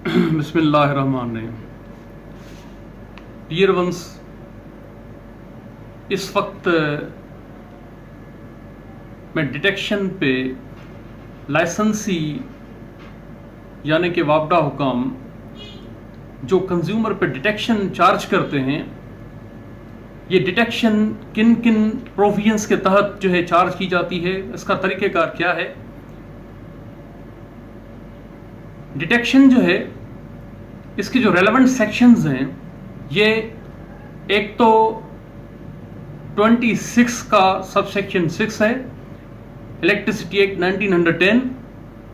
बिस्मिल्लाहिर्रहमानिर्रहीम। Dear ones, इस वक्त मैं डिटेक्शन पे लाइसेंसी यानी कि वापडा हुकाम जो कंज्यूमर पे डिटेक्शन चार्ज करते हैं, ये डिटेक्शन किन किन प्रोविजंस के तहत जो है चार्ज की जाती है, इसका तरीक़ेकार क्या है। डिटेक्शन जो है, इसके जो रेलेवेंट सेक्शंस हैं, ये एक तो 26 का सबसेक्शन 6 है इलेक्ट्रिसिटी एक्ट 1910,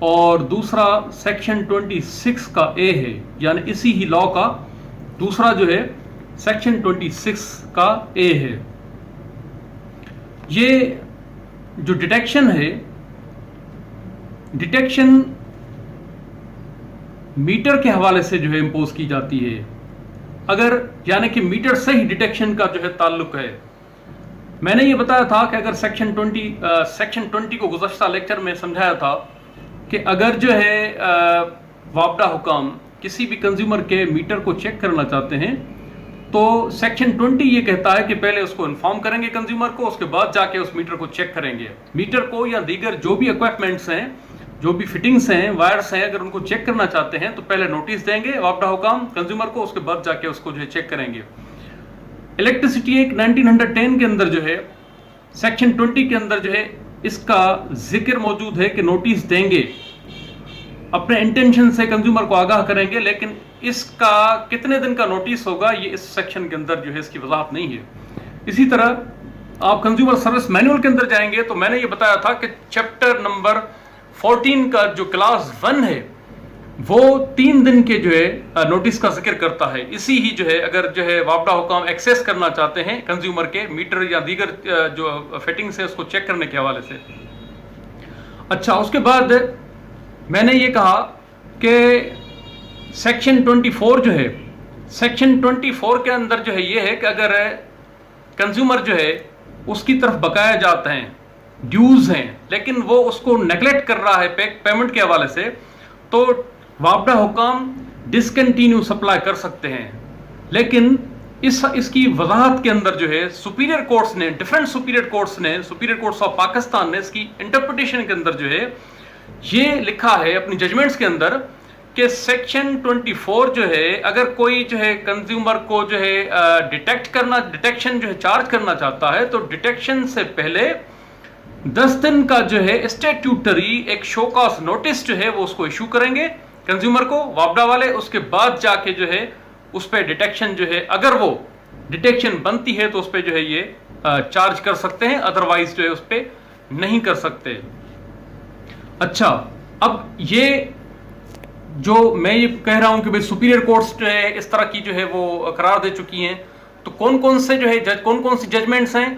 और दूसरा सेक्शन 26 का ए है, यानी इसी ही लॉ का दूसरा जो है सेक्शन 26 का ए है। ये जो डिटेक्शन है, डिटेक्शन मीटर के हवाले से जो है इंपोज की जाती है। अगर यानी कि मीटर से ही डिटेक्शन का जो है ताल्लुक है। मैंने ये बताया था कि अगर सेक्शन 20 को गुज़श्ता लेक्चर में समझाया था कि अगर जो है वापडा हुकाम किसी भी कंज्यूमर के मीटर को चेक करना चाहते हैं, तो सेक्शन 20 ये कहता है कि पहले उसको इन्फॉर्म करेंगे कंज्यूमर को, उसके बाद जाके उस मीटर को चेक करेंगे। मीटर को या दीगर जो भी इक्विपमेंट्स हैं, जो भी फिटिंग्स हैं, वायर्स हैं, अगर उनको चेक करना चाहते हैं तो पहले नोटिस देंगे वापडा हुकाम कंज्यूमर को, उसके बाद जाके उसको जो है चेक करेंगे। इलेक्ट्रिसिटी एक्ट 1910 के अंदर जो है सेक्शन 20 के अंदर जो है इसका जिक्र मौजूद है कि नोटिस देंगे, अपने इंटेंशन से कंज्यूमर को आगाह करेंगे, लेकिन इसका कितने दिन का नोटिस होगा ये इस सेक्शन के अंदर जो है इसकी वजाहत नहीं है। इसी तरह आप कंज्यूमर सर्विस मैनुअल के अंदर जाएंगे तो मैंने ये बताया था कि चैप्टर नंबर 14 का जो क्लास 1 है वो 3 दिन के जो है नोटिस का जिक्र करता है। इसी ही जो है अगर जो है वापडा हुकाम एक्सेस करना चाहते हैं कंज्यूमर के मीटर या दीगर जो फिटिंग्स है उसको चेक करने के हवाले से। अच्छा, उसके बाद मैंने ये कहा कि सेक्शन 24 जो है, सेक्शन 24 के अंदर जो है ये है कि अगर कंज्यूमर जो है उसकी तरफ बकाया जाते हैं, ड्यूज हैं, लेकिन वो उसको नेगलेक्ट कर रहा है पेमेंट के हवाले से, तो वापडा हुकाम डिसकंटिन्यू सप्लाई कर सकते हैं। लेकिन इसकी वजाहत के अंदर जो है सुपीरियर कोर्ट्स ने, डिफरेंट सुपीरियर कोर्ट्स ने, सुपीरियर कोर्ट्स ऑफ पाकिस्तान ने इसकी इंटरप्रिटेशन के अंदर जो है ये लिखा है अपनी जजमेंट्स के अंदर कि सेक्शन 24 जो है अगर कोई जो है कंज्यूमर को जो है डिटेक्शन जो है चार्ज करना चाहता है, तो डिटेक्शन से पहले 10 दिन का जो है स्टैट्यूटरी एक शोकॉस नोटिस जो है वो उसको इशू करेंगे कंज्यूमर को, वापडा वाले। उसके बाद जाके जो है उस पर डिटेक्शन जो है, अगर वो डिटेक्शन बनती है तो उस पर जो है ये चार्ज कर सकते हैं, अदरवाइज जो है उस पर नहीं कर सकते। अच्छा, अब ये जो मैं ये कह रहा हूं कि भाई सुपीरियर कोर्ट्स जो है इस तरह की जो है वो करार दे चुकी हैं, तो कौन कौन से जो है कौन कौन सी जजमेंट्स हैं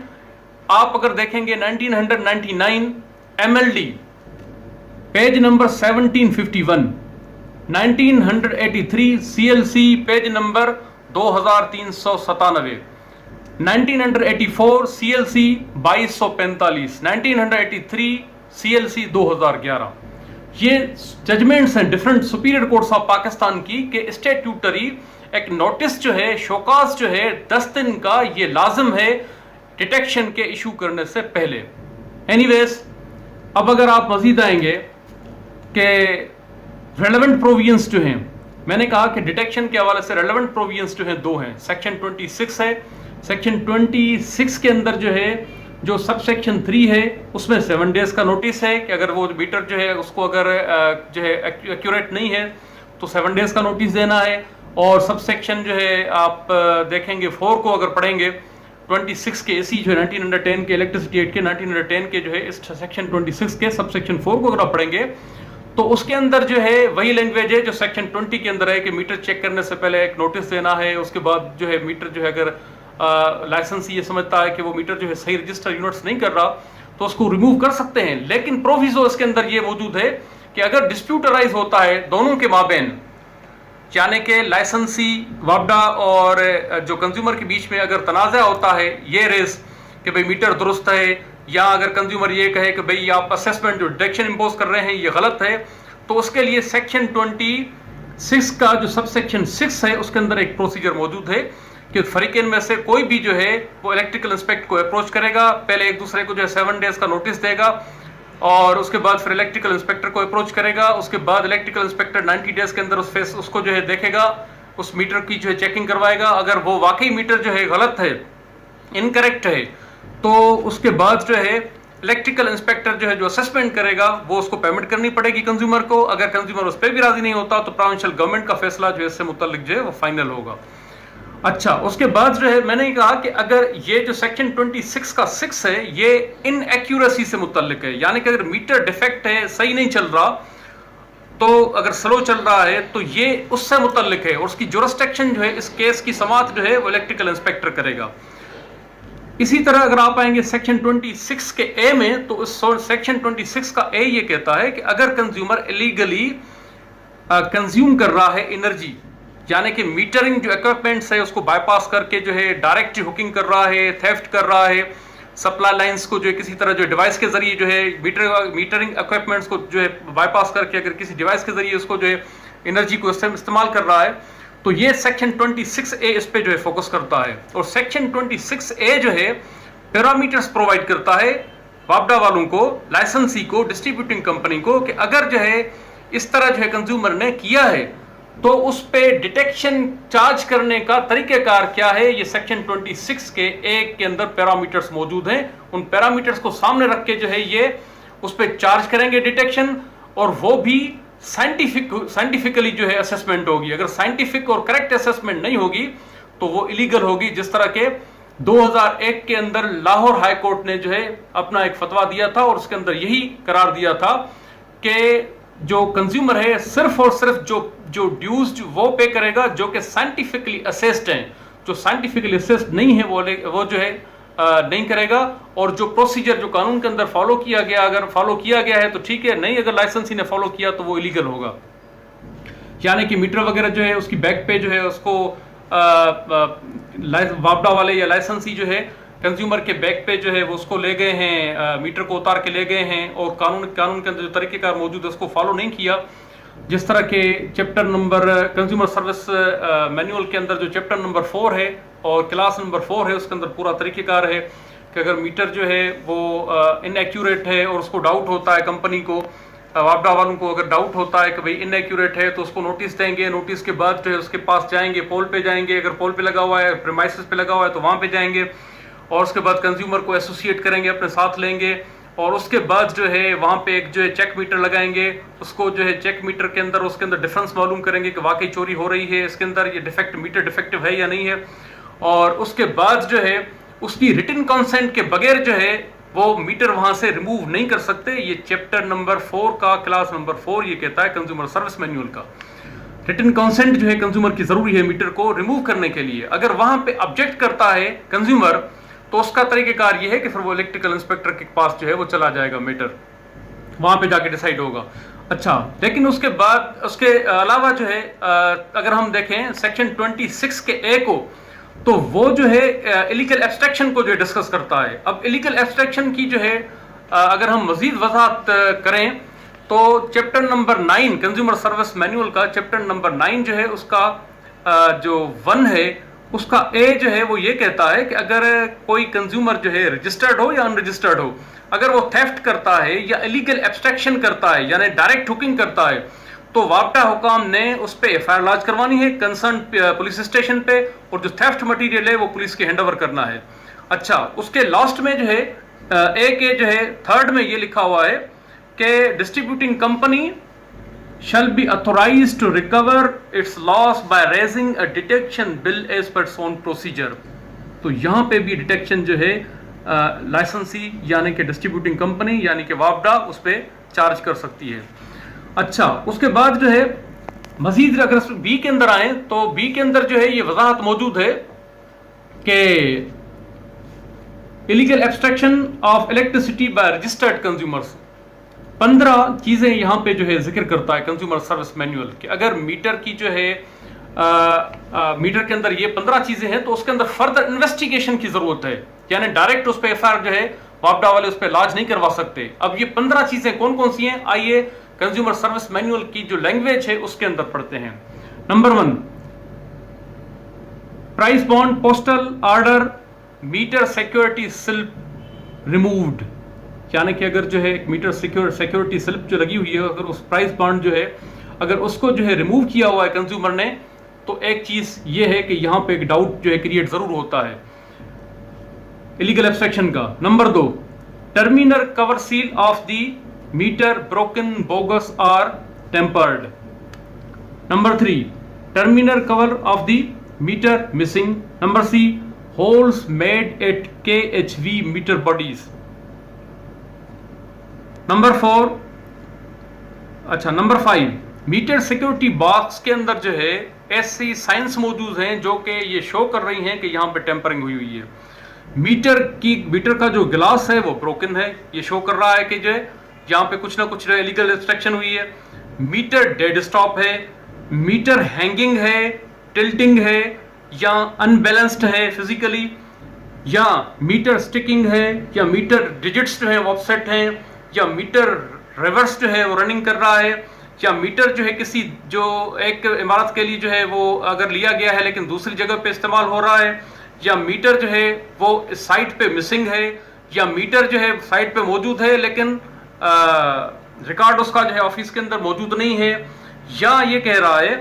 आप अगर देखेंगे 1999 MLD page number 1751, 1983 CLC page number 2397, 1984 CLC 2245, 1983 CLC 2011, ये जजमेंट्स हैं different superior courts of Pakistan की कि स्टैट्यूटरी एक नोटिस जो है शोकास जो है 10 दिन का ये लाजिम है डिटेक्शन के इशू करने से पहले। एनीवेज, अब अगर आप मजीद आएंगे कि रेलेवेंट प्रोविजंस जो हैं, मैंने कहा कि डिटेक्शन के हवाले से रेलेवेंट प्रोविजंस जो हैं 2 हैं। सेक्शन 26 है, सेक्शन 26 के अंदर जो है जो सब सेक्शन 3 है उसमें 7 डेज का नोटिस है कि अगर वो मीटर जो है उसको अगर जो है एक्यूरेट नहीं है तो 7 डेज का नोटिस देना है। और सब सेक्शन जो है आप देखेंगे 4 को अगर पढ़ेंगे 26 के एसी जो है 1910 के इलेक्ट्रिसिटी एक्ट के 1910 के जो है इस सेक्शन 26 के सब सेक्शन 4 को अगर आप पढ़ेंगे तो उसके अंदर जो है वही लैंग्वेज है जो सेक्शन 20 के अंदर है कि मीटर चेक करने से पहले एक नोटिस देना है। उसके बाद जो है मीटर जो है अगर लाइसेंस ये समझता है कि वो मीटर जो है सही रजिस्टर यूनिट्स नहीं कर रहा तो उसको रिमूव कर सकते हैं। लेकिन प्रोविजो इसके अंदर ये मौजूद है कि अगर डिस्प्यूट अराइज होता है दोनों के माबेन, यानी कि लाइसेंसी वापडा और जो कंज्यूमर के बीच में अगर तनाज़ा होता है ये रेस कि भाई मीटर दुरुस्त है, या अगर कंज्यूमर ये कहे कि भाई आप असेसमेंट जो डिटेक्शन इंपोज कर रहे हैं ये गलत है, तो उसके लिए सेक्शन 20 6 का जो सबसेक्शन 6 है उसके अंदर एक प्रोसीजर मौजूद है कि फरीकैन में से कोई भी जो है वो इलेक्ट्रिकल इंस्पेक्टर को अप्रोच करेगा, पहले एक दूसरे को जो है 7 डेज का नोटिस देगा और उसके बाद फिर इलेक्ट्रिकल इंस्पेक्टर को अप्रोच करेगा। उसके बाद इलेक्ट्रिकल इंस्पेक्टर 90 डेज के अंदर उसको जो है देखेगा, उस मीटर की जो है चेकिंग करवाएगा। अगर वो वाकई मीटर जो है गलत है, इनकरेक्ट है, तो उसके बाद जो है इलेक्ट्रिकल इंस्पेक्टर जो है जो असेसमेंट करेगा वो उसको पेमेंट करनी पड़ेगी कंज्यूमर को। अगर कंज्यूमर उस पर भी राजी नहीं होता तो प्रोविंशियल गवर्नमेंट का फैसला जो है इससे मुताल्लिक जो है वो फाइनल होगा। अच्छा, उसके बाद जो है मैंने कहा कि अगर ये जो सेक्शन 26 का 6 है ये इनएक्यूरेसी से मुताल्लिक है, यानी कि अगर मीटर डिफेक्ट है, सही नहीं चल रहा, तो अगर स्लो चल रहा है तो ये उससे मुताल्लिक है और उसकी जुरिस्डिक्शन जो है इस केस की समाअत जो है वो इलेक्ट्रिकल इंस्पेक्टर करेगा। इसी तरह अगर आप आएंगे सेक्शन 26 के ए में, तो इस सेक्शन 26 का ए ये कहता है कि अगर कंज्यूमर इलीगली कंज्यूम कर रहा है एनर्जी, यानी कि मीटरिंग जो इक्विपमेंट्स है उसको बाईपास करके जो है डायरेक्ट हुकिंग कर रहा है, थेफ्ट कर रहा है, सप्लाई लाइंस को जो है किसी तरह जो डिवाइस के जरिए जो है मीटरिंग इक्विपमेंट्स को जो है बाईपास करके अगर किसी डिवाइस के जरिए उसको जो है एनर्जी को इस्तेमाल कर रहा है, तो ये सेक्शन 26A इस पे जो है फोकस करता है। और सेक्शन 26A जो है पैरामीटर्स प्रोवाइड करता है वापडा वालों को, लाइसेंसी को, डिस्ट्रीब्यूटिंग कंपनी को, कि अगर जो है इस तरह जो है कंज्यूमर ने किया है तो उस पे डिटेक्शन चार्ज करने का तरीकेकार क्या है। ये सेक्शन 26 के एक के अंदर पैरामीटर्स मौजूद हैं। उन पैरामीटर्स को सामने रख के जो है ये उस पे चार्ज करेंगे डिटेक्शन, और वो भी साइंटिफिकली जो है असेसमेंट होगी। अगर साइंटिफिक और करेक्ट असेसमेंट नहीं होगी तो वो इलीगल होगी। जिस तरह के 2001 के अंदर लाहौर हाई कोर्ट ने जो है अपना एक फतवा दिया था और उसके अंदर यही करार दिया था कि जो कंज्यूमर है सिर्फ और सिर्फ जो ड्यूज वो पे करेगा जो कि साइंटिफिकली असेस्ड हैं। जो साइंटिफिकली असेस्ड नहीं है वो जो है नहीं करेगा। और जो प्रोसीजर जो कानून के अंदर फॉलो किया गया, अगर फॉलो किया गया है तो ठीक है, नहीं अगर लाइसेंसी ने फॉलो किया तो वो इलीगल होगा। यानी कि मीटर वगैरह जो है उसकी बैक पे जो है उसको वापडा वाले या लाइसेंसी जो है कंज्यूमर के बैक पे जो है वो उसको ले गए हैं, मीटर को उतार के ले गए हैं और कानून के अंदर जो तरीकेकार मौजूद है उसको फॉलो नहीं किया। जिस तरह के chapter number consumer service manual के अंदर जो चैप्टर नंबर 4 है और क्लास नंबर 4 है उसके अंदर पूरा तरीकेकार है कि अगर मीटर जो है वो इनएक्यूरेट है और उसको डाउट होता है, कंपनी को, वापडा वालों को अगर डाउट होता है कि भाई इनएक्यूरेट है तो उसको नोटिस देंगे। नोटिस के बाद जो है उसके पास जाएंगे, पोल पे जाएंगे, अगर पोल पे लगा हुआ है, प्रीमाइसेस पे लगा हुआ है तो वहां पे जाएंगे और उसके बाद कंज्यूमर को एसोसिएट करेंगे, अपने साथ लेंगे और उसके बाद जो है वहाँ पे एक जो है चेक मीटर लगाएंगे। उसको जो है चेक मीटर के अंदर उसके अंदर डिफरेंस मालूम करेंगे कि वाकई चोरी हो रही है, इसके अंदर ये डिफेक्ट मीटर डिफेक्टिव है या नहीं है। और उसके बाद जो है उसकी रिटन कंसेंट के बगैर जो है वो मीटर वहां से रिमूव नहीं कर सकते। ये चैप्टर नंबर 4 का क्लास नंबर 4 ये कहता है कंज्यूमर सर्विस मैनुअल का। रिटन कंसेंट जो है कंज्यूमर की जरूरी है मीटर को रिमूव करने के लिए। अगर वहां पे ऑब्जेक्ट करता है कंज्यूमर तो उसका तरीकेकार ये है कि फिर वो इलेक्ट्रिकल इंस्पेक्टर के पास जो है वो चला जाएगा, मीटर वहां पे जाके डिसाइड होगा। अच्छा, लेकिन उसके बाद उसके अलावा जो है अगर हम देखें सेक्शन 26 के ए को, तो वो जो है इलीगल एब्स्ट्रैक्शन को जो है डिस्कस करता है। अब इलीगल एब्स्ट्रैक्शन की जो है अगर हम मजीद वजाहत करें तो chapter number 9 consumer service manual का चैप्टर नंबर 9 जो है उसका जो 1 है उसका ए जो है वो ये कहता है कि अगर कोई कंज्यूमर जो है रजिस्टर्ड हो या अनरजिस्टर्ड हो, अगर वो थेफ्ट करता है या इलीगल एब्स्ट्रैक्शन करता है यानी डायरेक्ट हुकिंग करता है, तो वापडा हुकाम ने उस पर एफआईआर लॉन्च करवानी है कंसर्न पुलिस स्टेशन पे और जो थेफ्ट मटेरियल है वो पुलिस के हैंड ओवर करना है। अच्छा, उसके लास्ट में जो है ए के जो है 3rd में ये लिखा हुआ है कि distributing company shall be authorized to recover its loss by raising a detection bill as per its own procedure। तो यहाँ पे भी डिटेक्शन जो है लाइसेंसी यानी कि डिस्ट्रीब्यूटिंग कंपनी यानी कि वापडा उस पर चार्ज कर सकती है। अच्छा, उसके बाद जो है मजीद अगर बी के अंदर आए तो बी के अंदर जो है ये वजाहत मौजूद है कि illegal abstraction of electricity by registered consumers. 15 चीजें यहाँ पे जो है जिक्र करता है कंज्यूमर सर्विस मैनुअल कि अगर मीटर की जो है मीटर के अंदर ये 15 चीजें हैं तो उसके अंदर फर्दर इन्वेस्टिगेशन की जरूरत है, यानी डायरेक्ट उस पर एफआईआर जो है वापडा वाले उस पर लॉन्च नहीं करवा सकते। अब ये 15 चीजें कौन कौन सी हैं आइए कंज्यूमर सर्विस मैनुअल की जो लैंग्वेज है उसके अंदर पढ़ते हैं। Number 1, price bond, postal order, meter security slip removed. यानी कि अगर जो है एक मीटर सिक्योरिटी स्लिप जो लगी हुई है, अगर उस प्राइस बॉन्ड जो है अगर उसको जो है रिमूव किया हुआ है कंज्यूमर ने, तो एक चीज ये है कि यहां पे एक डाउट जो है क्रिएट जरूर होता है इलीगल एब्स्ट्रैक्शन का। Number 2, terminal cover seal of the meter broken, bogus और tampered. Number 3, terminal cover of the meter missing. Number C, holes made at KHV meter bodies. Number 4, अच्छा नंबर 5, मीटर सिक्योरिटी बॉक्स के अंदर जो है ऐसी science मौजूद हैं जो कि ये शो कर रही हैं कि यहां पे टेम्परिंग हुई हुई है। मीटर का जो ग्लास है वो ब्रोकन है, ये शो कर रहा है कि जो है यहां पे कुछ ना कुछ इलीगल एब्स्ट्रैक्शन हुई है। मीटर डेड स्टॉप है, मीटर हैंगिंग है, टिल्टिंग है, या अनबैलेंस्ड है फिजिकली, या मीटर स्टिकिंग है, या मीटर डिजिट्स जो है वो ऑफसेट हैं, या मीटर रिवर्स जो है वो रनिंग कर रहा है, या मीटर जो है किसी जो एक इमारत के लिए जो है वो अगर लिया गया है लेकिन दूसरी जगह पे इस्तेमाल हो रहा है, या मीटर जो है वो साइट पे मिसिंग है, या मीटर जो है साइट पे मौजूद है लेकिन रिकॉर्ड उसका जो है ऑफिस के अंदर मौजूद नहीं है, या ये कह रहा है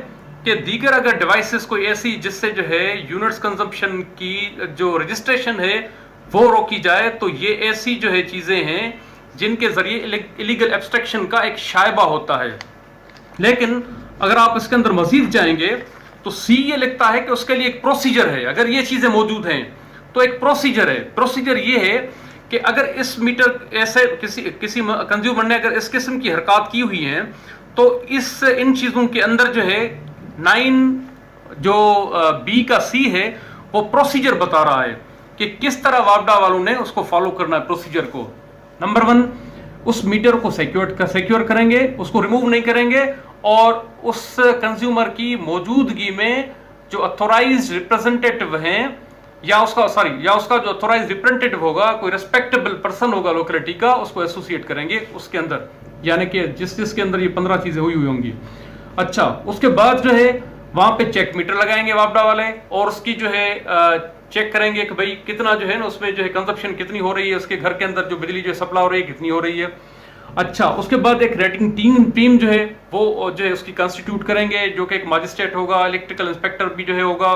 कि दीगर अगर डिवाइसेस कोई ऐसी जिससे जो है यूनिट्स कंजम्पशन की जो रजिस्ट्रेशन है वो रोकी जाए, तो ये ऐसी जो है चीजें हैं जिनके जरिए इलीगल एब्स्ट्रैक्शन का एक शायबा होता है। लेकिन अगर आप इसके अंदर मजीद जाएंगे तो C ये लिखता है कि उसके लिए एक प्रोसीजर है। अगर ये चीजें मौजूद हैं तो एक प्रोसीजर है। प्रोसीजर ये है कि अगर इस मीटर ऐसे किसी कंज्यूमर ने अगर इस किस्म की हरकत की हुई है तो इन चीजों के अंदर जो है 9 जो B का C है वो प्रोसीजर बता रहा है कि किस तरह वापडा वालों ने उसको फॉलो करना है प्रोसीजर को। नंबर 1, उस मीटर को सिक्योर करेंगे, उसको रिमूव नहीं करेंगे, और उस कंज्यूमर की मौजूदगी में जो अथोराइज्ड रिप्रेजेंटेटिव हैं या उसका जो अथोराइज्ड रिप्रेजेंटेटिव होगा, कोई रिस्पेक्टेबल पर्सन होगा लोकेलिटी का, उसको एसोसिएट करेंगे उसके अंदर, यानी कि जिसके अंदर ये 15 चीजें हुई होंगी। अच्छा, उसके बाद जो है वहां पे चेक मीटर लगाएंगे वापडा वाले, और उसकी जो है चेक करेंगे कि भाई कितना जो है ना उसमें जो है कंजप्शन कितनी हो रही है, उसके घर के अंदर जो बिजली जो सप्लाई हो रही है कितनी हो रही है। अच्छा, उसके बाद एक रेटिंग टीम जो है वो जो है उसकी कंस्टिट्यूट करेंगे, जो कि एक मजिस्ट्रेट होगा, इलेक्ट्रिकल इंस्पेक्टर भी जो है होगा,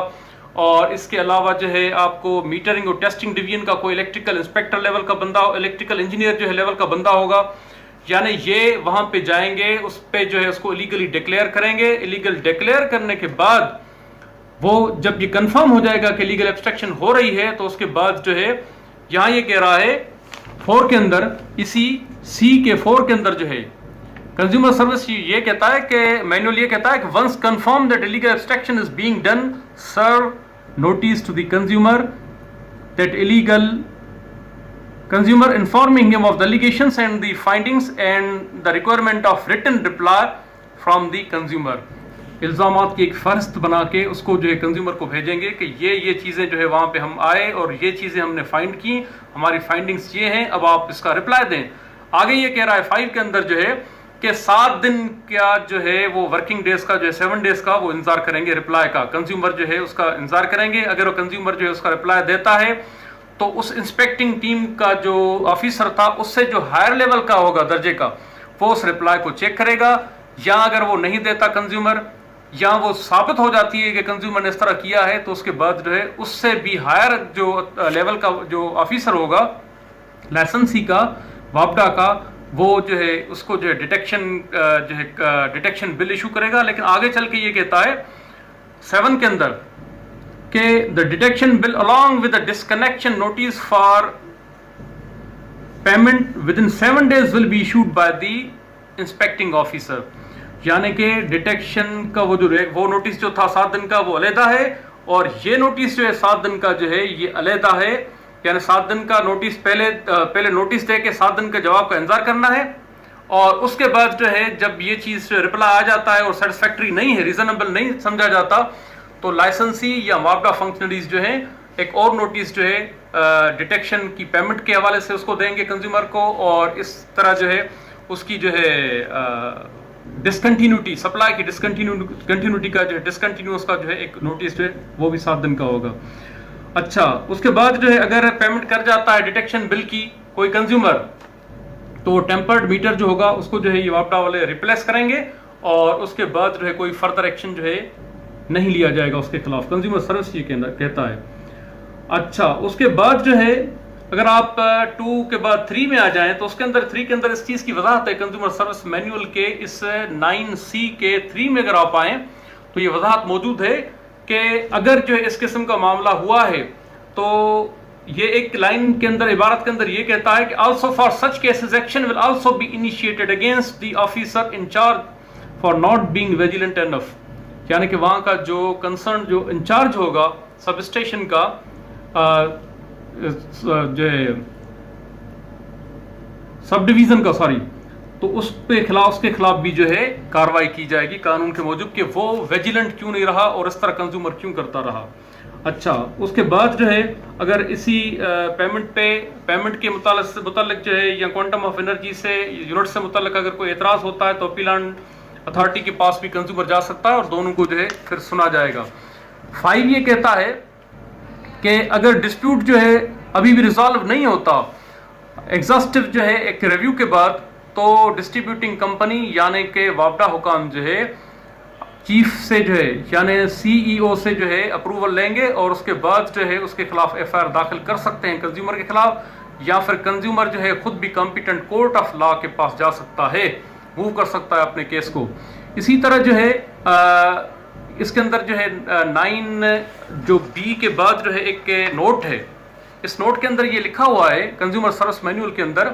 और इसके अलावा जो है आपको मीटरिंग और टेस्टिंग डिवीजन का कोई इलेक्ट्रिकल इंस्पेक्टर लेवल का बंदा, इलेक्ट्रिकल इंजीनियर जो है लेवल का बंदा होगा। यानी ये वहां पे जाएंगे, उस पे जो है उसको इलीगली डिक्लेयर करेंगे। इलीगल डिक्लेयर करने के बाद वो जब ये कंफर्म हो जाएगा कि लीगल एब्स्ट्रैक्शन हो रही है, तो उसके बाद जो है यहां ये कह रहा है 4 के अंदर, इसी C के 4 के अंदर जो है कंज्यूमर सर्विस ये कहता है कि मैनुअल ये कहता है कि once confirm that illegal abstraction is being done, serve notice to the consumer that illegal consumer informing him of the allegations and the findings and the requirement of written reply from the consumer. इल्जामात की एक फहरिस्त बना के उसको जो है consumer को भेजेंगे कि ये चीज़ें जो है वहाँ पे हम आए और ये चीज़ें हमने फाइंड की, हमारी फाइंडिंग्स ये हैं, अब आप इसका रिप्लाई दें। आगे ये कह रहा है 5 के अंदर जो है कि 7 दिन का जो है वो वर्किंग डेज का जो है 7 डेज का वो इंतजार करेंगे रिप्लाई का, कंज्यूमर जो है उसका इंतजार करेंगे। अगर वो कंज्यूमर जो है उसका रिप्लाई देता है तो उस इंस्पेक्टिंग टीम का जो ऑफिसर था उससे जो हायर लेवल का होगा दर्जे का, वो उस रिप्लाई को चेक करेगा। या अगर वो नहीं देता कंज्यूमर, या वो साबित हो जाती है कि कंज्यूमर ने इस तरह किया है, तो उसके बाद जो है उससे भी हायर जो लेवल का जो ऑफिसर होगा लाइसेंसी का, वापडा का, वो जो है उसको जो है डिटेक्शन बिल इशू करेगा। लेकिन आगे चल के ये कहता है 7 के अंदर कि the detection bill along with the disconnection notice for payment with in 7 days will be issued by the inspecting officer. यानी कि डिटेक्शन का वो नोटिस जो था 7 दिन का वो अलहदा है, और ये नोटिस जो है 7 दिन का जो है ये अलहदा है। यानी 7 दिन का नोटिस पहले नोटिस दे के 7 दिन के जवाब का इंतजार करना है, और उसके बाद जो है जब ये चीज़ रिप्लाई आ जाता है और सेटिस्फैक्ट्री नहीं है, रीजनेबल नहीं समझा जाता, तो लाइसेंसी या वापडा फंक्शनरीज जो है एक और नोटिस जो है डिटेक्शन की पेमेंट के हवाले से उसको देंगे कंज्यूमर को, और इस तरह जो है उसकी जो है डिसकंटिन्यूटी, सप्लाई की डिसकंटिन्यूटी का जो है डिसकंटिन्यूस का जो है एक नोटिस जो है वो भी 7 दिन का होगा। अच्छा, उसके बाद जो है अगर पेमेंट कर जाता है डिटेक्शन बिल की कोई कंज्यूमर, तो टेम्पर्ड मीटर जो होगा उसको जो है ये वापडा वाले रिप्लेस करेंगे और उसके बाद जो है कोई फर्दर एक्शन जो है नहीं लिया जाएगा उसके खिलाफ। कंज्यूमर सर्विस ये कहता है। अच्छा, उसके बाद जो है अगर आप 2 के बाद 3 में आ जाएं तो उसके अंदर 3 के अंदर इस चीज़ की वजाहत है कंज्यूमर सर्विस मैनुअल के इस 9C के 3 में अगर आप आएँ तो ये वजाहत मौजूद है कि अगर जो है इस किस्म का मामला हुआ है तो ये एक लाइन के अंदर, इबारत के अंदर ये कहता है कि also for such cases action will also be initiated against the officer in charge for not being vigilant enough. यानी कि वहाँ का जो कंसर्न जो इंचार्ज होगा सब स्टेशन का जो है सब डिवीजन का, सॉरी, तो उसके खिलाफ भी जो है कार्रवाई की जाएगी कानून के मूजब कि वो विजिलेंट क्यों नहीं रहा और इस तरह कंज्यूमर क्यों करता रहा। अच्छा, उसके बाद जो है अगर इसी पेमेंट के मुतालिक जो है या क्वांटम ऑफ एनर्जी से यूनिट से मुतालिक अगर कोई एतराज़ होता है तो अपील अथॉरिटी के पास भी कंज्यूमर जा सकता है और दोनों को जो है फिर सुना जाएगा। 5 ये कहता है कि अगर डिस्प्यूट जो है अभी भी रिजॉल्व नहीं होता, एग्जॉस्टिव जो है एक रिव्यू के बाद, तो डिस्ट्रीब्यूटिंग कंपनी यानी कि वापडा हुकाम जो है चीफ से जो है यानी CEO से जो है अप्रूवल लेंगे और उसके बाद जो है उसके खिलाफ FIR दाखिल कर सकते हैं कंज्यूमर के खिलाफ, या फिर कंज्यूमर जो है खुद भी कॉम्पिटेंट कोर्ट ऑफ लॉ के पास जा सकता है, मूव कर सकता है अपने केस को। इसी तरह जो है इसके अंदर जो है 9 जो B के बाद जो है एक नोट है, इस नोट के अंदर ये लिखा हुआ है कंज्यूमर सर्विस मैनुअल के अंदर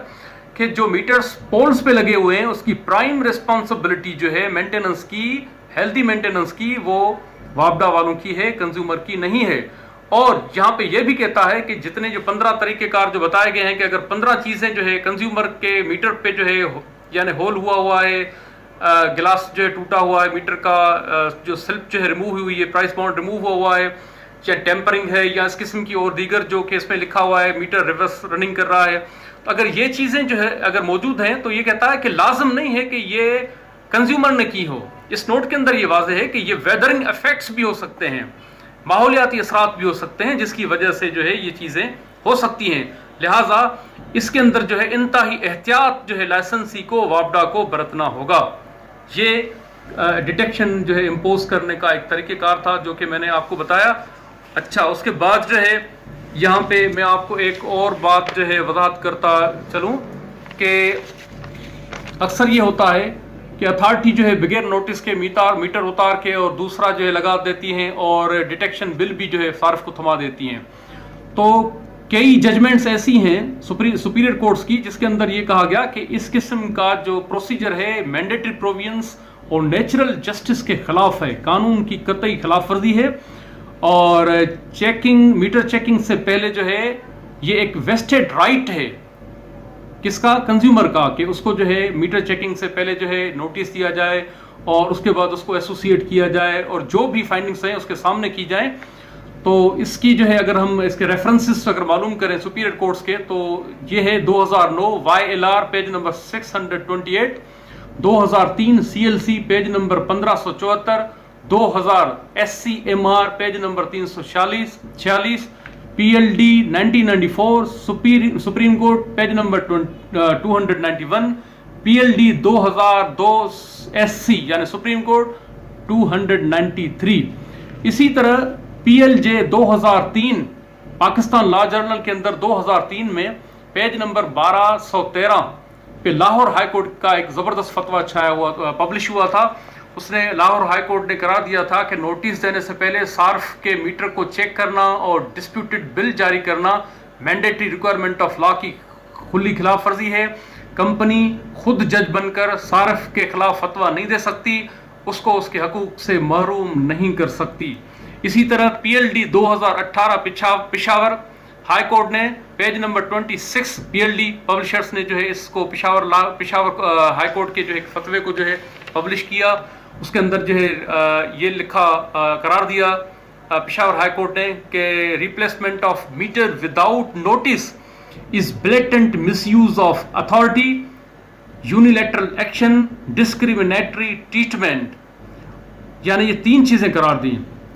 कि जो मीटर्स पोल्स पे लगे हुए हैं उसकी प्राइम रिस्पॉन्सिबिलिटी जो है मेंटेनेंस की, हेल्दी मेंटेनेंस की, वो वापडा वालों की है, कंज्यूमर की नहीं है। और यहाँ पे ये भी कहता है कि जितने जो 15 तरीकेकार जो बताए गए हैं कि अगर 15 चीजें जो है कंज्यूमर के मीटर पे जो है यानी होल हुआ है, गिलास जो है टूटा हुआ है, मीटर का जो स्लिप जो है रिमूव हुई है, प्राइस बाउंड रिमूव हुआ है, चाहे टेम्परिंग है या इस किस्म की और दीगर जो केस में लिखा हुआ है, मीटर रिवर्स रनिंग कर रहा है, तो अगर ये चीजें जो है अगर मौजूद हैं तो ये कहता है कि लाजम नहीं है कि ये कंज्यूमर ने की हो। इस नोट के अंदर ये वाज़ेह है कि ये वेदरिंग इफेक्ट्स भी हो सकते हैं, माहौलियाती असरात भी हो सकते हैं, जिसकी वजह से जो है ये चीज़ें हो सकती हैं। लिहाजा इसके अंदर जो है इंतहाई एहतियात जो है लाइसेंसी को, वापडा को बरतना होगा। ये डिटेक्शन जो है इम्पोज करने का एक तरीक़ेकार था जो कि मैंने आपको बताया। अच्छा, उसके बाद जो है यहाँ पे मैं आपको एक और बात जो है वजाहत करता चलूँ कि अक्सर ये होता है कि अथॉरिटी जो है बगैर नोटिस के मीटर उतार के और दूसरा जो है लगा देती हैं और डिटेक्शन बिल भी जो है सार्फ को थमा देती हैं। तो कई जजमेंट्स ऐसी हैं सुपीरियर कोर्ट्स की जिसके अंदर ये कहा गया कि इस किस्म का जो प्रोसीजर है मैंडेटरी प्रोविजंस और नेचुरल जस्टिस के खिलाफ है, कानून की कतई खिलाफ वर्जी है। और मीटर चेकिंग से पहले जो है ये एक वेस्टेड राइट है किसका, कंज्यूमर का, कि उसको जो है मीटर चेकिंग से पहले जो है नोटिस दिया जाए और उसके बाद उसको एसोसिएट किया जाए और जो भी फाइंडिंग्स हैं उसके सामने की जाए। तो इसकी जो है अगर हम इसके रेफरेंसेस अगर मालूम करें सुपीरियर कोर्ट्स के, तो ये है 2009 YLR page number 628, 2003 CLC page number 1574, 2000 SCMR page number 346, PLD 1994 supreme court page number 291, PLD 2002 SC यानी सुप्रीम कोर्ट 293। इसी तरह PLJ 2003 पाकिस्तान लॉ जर्नल के अंदर 2003 में पेज नंबर 1213 पे लाहौर हाई कोर्ट का एक जबरदस्त फतवा छाया हुआ पब्लिश हुआ था। उसने लाहौर हाई कोर्ट ने करार दिया था कि नोटिस देने से पहले सार्फ के मीटर को चेक करना और डिस्प्यूटेड बिल जारी करना मैंडेटरी रिक्वायरमेंट ऑफ लॉ की खुली खिलाफ वर्जी है। कंपनी खुद जज बनकर सार्फ के खिलाफ फतवा नहीं दे सकती, उसको उसके हकूक से महरूम नहीं कर सकती। इसी तरह PLD 2018 पेशावर हाई कोर्ट ने पेज नंबर 26 PLD पब्लिशर्स ने जो है इसको पेशावर हाई कोर्ट के जो है फतवे को जो है पब्लिश किया। उसके अंदर जो है ये लिखा करार दिया पेशावर हाई कोर्ट ने कि replacement of meter without notice is blatant misuse of authority unilateral action, discriminatory treatment, यानी ये 3 चीजें करार दी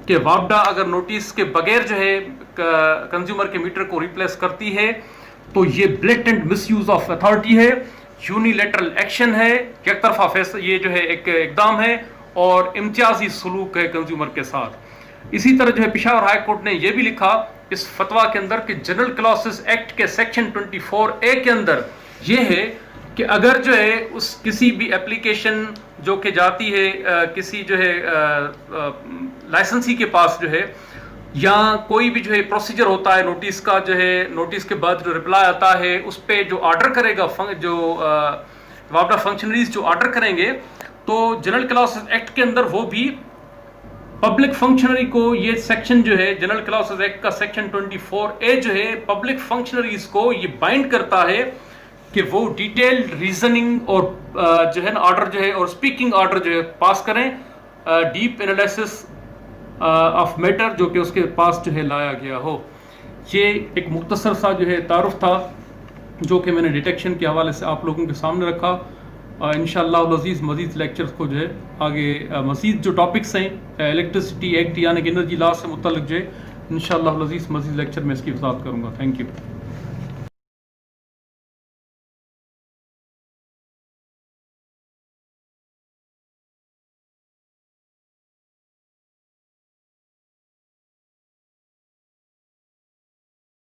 कि वापडा अगर नोटिस के बगैर जो है कंज्यूमर के मीटर को रिप्लेस करती है तो ये ब्लेटेंट मिसयूज ऑफ अथॉरिटी है, यूनिलैटरल एक्शन है, एक तरफा फैसला, ये जो है एक इकदाम है और इम्तियाजी सलूक है कंज्यूमर के साथ। इसी तरह जो है पेशावर हाई कोर्ट ने यह भी लिखा इस फतवा के अंदर कि जनरल क्लॉसेस एक्ट के सेक्शन 24A के अंदर यह है कि अगर जो है उस किसी भी एप्लीकेशन जो कि जाती है किसी जो है लाइसेंसी के पास जो है, या कोई भी जो है प्रोसीजर होता है नोटिस का, जो है नोटिस के बाद जो रिप्लाई आता है उस पर जो ऑर्डर करेगा जो वापडा फंक्शनरीज जो ऑर्डर करेंगे, तो जनरल क्लॉसेस एक्ट के अंदर वो भी पब्लिक फंक्शनरी को ये सेक्शन जो है जनरल क्लॉसेस एक्ट का सेक्शन 24A जो है पब्लिक फंक्शनरीज को ये बाइंड करता है कि वो डिटेल्ड रीजनिंग और जो है ना ऑर्डर जो है और स्पीकिंग ऑर्डर जो है पास करें, डीप एनालिसिस ऑफ मैटर जो कि उसके पास जो है लाया गया हो। ये एक मुख्तसर सा जो है तारुफ था जो कि मैंने डिटेक्शन के हवाले से आप लोगों के सामने रखा। इंशाअल्लाह अज़ीज़ मज़ीद लेक्चर्स को जो है आगे मज़ीद जो टॉपिक्स हैं इलेक्ट्रिसिटी एक्ट यानी कि एनर्जी लॉ से मुतल्लिक़ जो है इंशाअल्लाह अज़ीज़ मज़ीद लेक्चर में इसकी वज़ाहत करूँगा। Thank you.